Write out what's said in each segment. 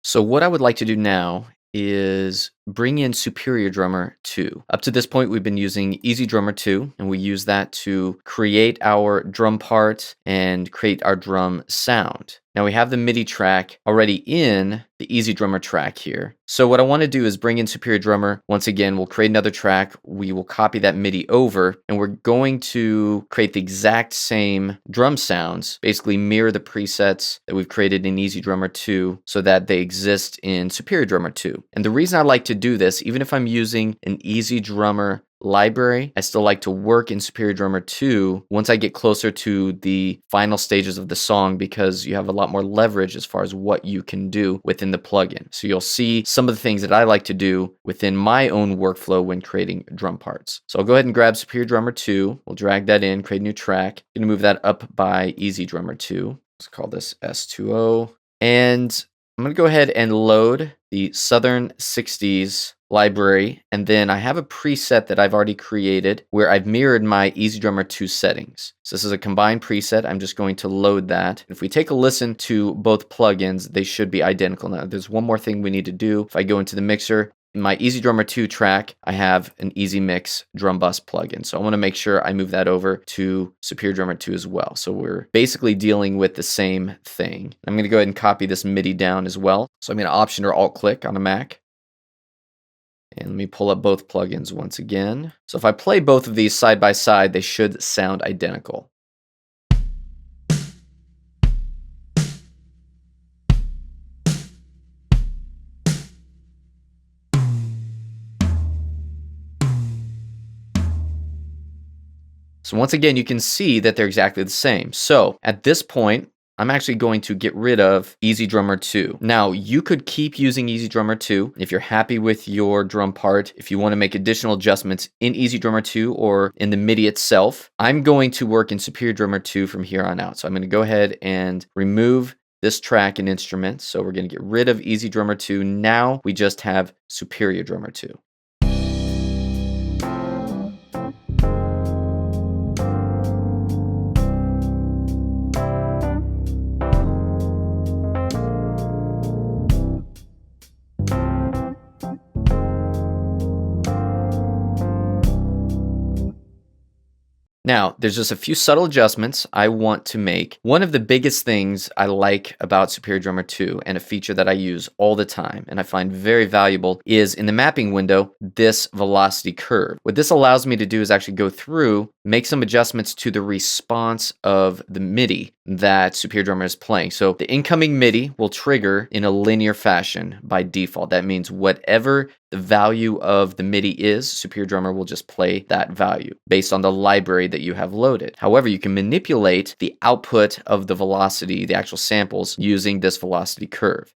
So what I would like to do now is bring in Superior Drummer 2. Up to this point, we've been using EZdrummer 2, and we use that to create our drum part and create our drum sound. Now we have the MIDI track already in the EZdrummer track here. So what I want to do is bring in Superior Drummer. Once again, we'll create another track. We will copy that MIDI over, and we're going to create the exact same drum sounds, basically mirror the presets that we've created in EZdrummer 2 so that they exist in Superior Drummer 2. And the reason I like to do this, even if I'm using an EZdrummer library, I still like to work in Superior Drummer 2 once I get closer to the final stages of the song, because you have a lot more leverage as far as what you can do within the plugin. So you'll see some of the things that I like to do within my own workflow when creating drum parts. So I'll go ahead and grab Superior Drummer 2. We'll drag that in, create a new track. I'm going to move that up by EZdrummer 2. Let's call this S2O. And I'm going to go ahead and load the Southern 60s library, and then I have a preset that I've already created where I've mirrored my EZdrummer 2 settings. So this is a combined preset. I'm just going to load that. If we take a listen to both plugins, they should be identical. Now, there's one more thing we need to do. If I go into the mixer, in my EZdrummer 2 track, I have an EZmix drum bus plugin. So I want to make sure I move that over to Superior Drummer 2 as well. So we're basically dealing with the same thing. I'm going to go ahead and copy this MIDI down as well. So I'm going to Option or Alt click on a Mac. And let me pull up both plugins once again. So if I play both of these side by side, they should sound identical. So once again, you can see that they're exactly the same. So at this point, I'm actually going to get rid of EZdrummer 2. Now, you could keep using EZdrummer 2 if you're happy with your drum part. If you want to make additional adjustments in EZdrummer 2 or in the MIDI itself, I'm going to work in Superior Drummer 2 from here on out. So I'm going to go ahead and remove this track and instrument. So we're going to get rid of EZdrummer 2. Now we just have Superior Drummer 2. Now, there's just a few subtle adjustments I want to make. One of the biggest things I like about Superior Drummer 2, and a feature that I use all the time and I find very valuable, is in the mapping window, this velocity curve. What this allows me to do is actually go through, make some adjustments to the response of the MIDI that Superior Drummer is playing. So the incoming MIDI will trigger in a linear fashion by default. That means whatever the value of the MIDI is, Superior Drummer will just play that value based on the library that you have loaded. However, you can manipulate the output of the velocity, the actual samples, using this velocity curve.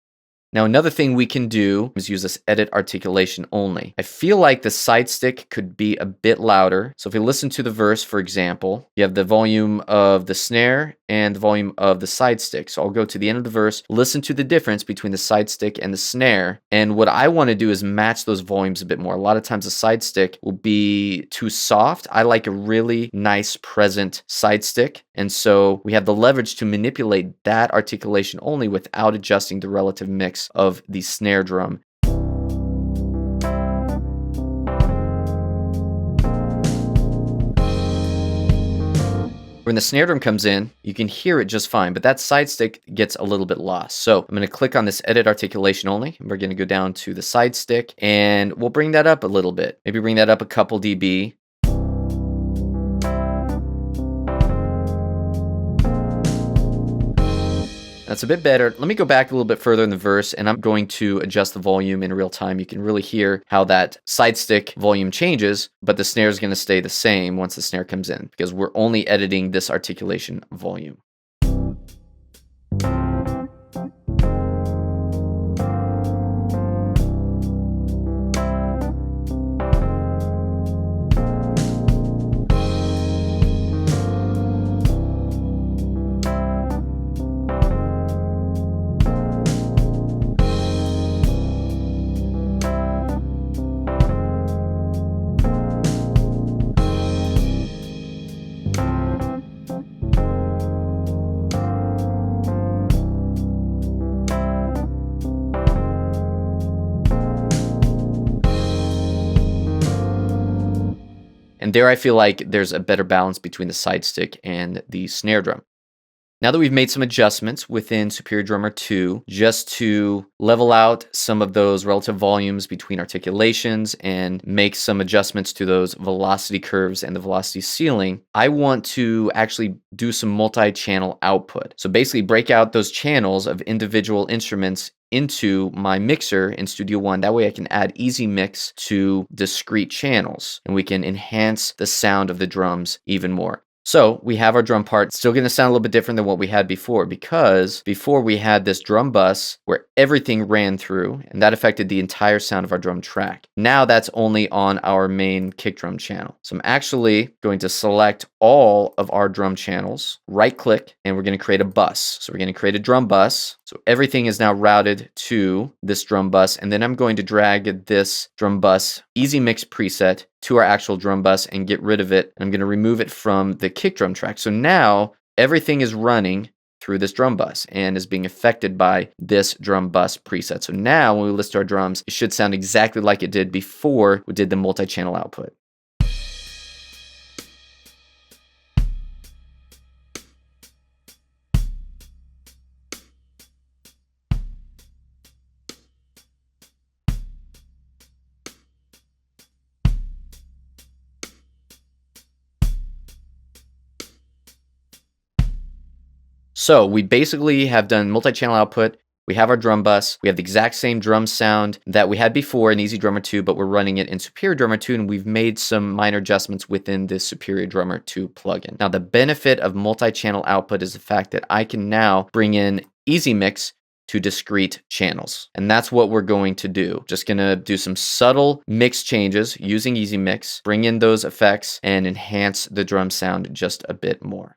Now, another thing we can do is use this edit articulation only. I feel like the side stick could be a bit louder. So if you listen to the verse, for example, you have the volume of the snare and the volume of the side stick. So I'll go to the end of the verse, listen to the difference between the side stick and the snare. And what I want to do is match those volumes a bit more. A lot of times the side stick will be too soft. I like a really nice present side stick. And so we have the leverage to manipulate that articulation only without adjusting the relative mix of the snare drum. When the snare drum comes in, you can hear it just fine, but that side stick gets a little bit lost. So I'm going to click on this edit articulation only. And we're going to go down to the side stick, and we'll bring that up a little bit. Maybe bring that up a couple dB. That's a bit better. Let me go back a little bit further in the verse, and I'm going to adjust the volume in real time. You can really hear how that side stick volume changes, but the snare is going to stay the same once the snare comes in, because we're only editing this articulation volume. And there I feel like there's a better balance between the side stick and the snare drum. Now that we've made some adjustments within Superior Drummer 2, just to level out some of those relative volumes between articulations and make some adjustments to those velocity curves and the velocity ceiling, I want to actually do some multi-channel output. So basically break out those channels of individual instruments into my mixer in Studio One. That way I can add easy mix to discrete channels and we can enhance the sound of the drums even more. So we have our drum part. Still going to sound a little bit different than what we had before, because before we had this drum bus where everything ran through and that affected the entire sound of our drum track. Now that's only on our main kick drum channel. So I'm actually going to select all of our drum channels, right click, and we're going to create a bus. So we're going to create a drum bus. So everything is now routed to this drum bus, and then I'm going to drag this drum bus easy mix preset to our actual drum bus and get rid of it. I'm going to remove it from the kick drum track. So now everything is running through this drum bus and is being affected by this drum bus preset. So now when we list our drums, it should sound exactly like it did before we did the multi-channel output. So we basically have done multi-channel output. We have our drum bus. We have the exact same drum sound that we had before in EZdrummer 2, but we're running it in Superior Drummer 2, and we've made some minor adjustments within this Superior Drummer 2 plugin. Now, the benefit of multi-channel output is the fact that I can now bring in easy mix to discrete channels. And that's what we're going to do. Just gonna do some subtle mix changes using easy mix, bring in those effects, and enhance the drum sound just a bit more.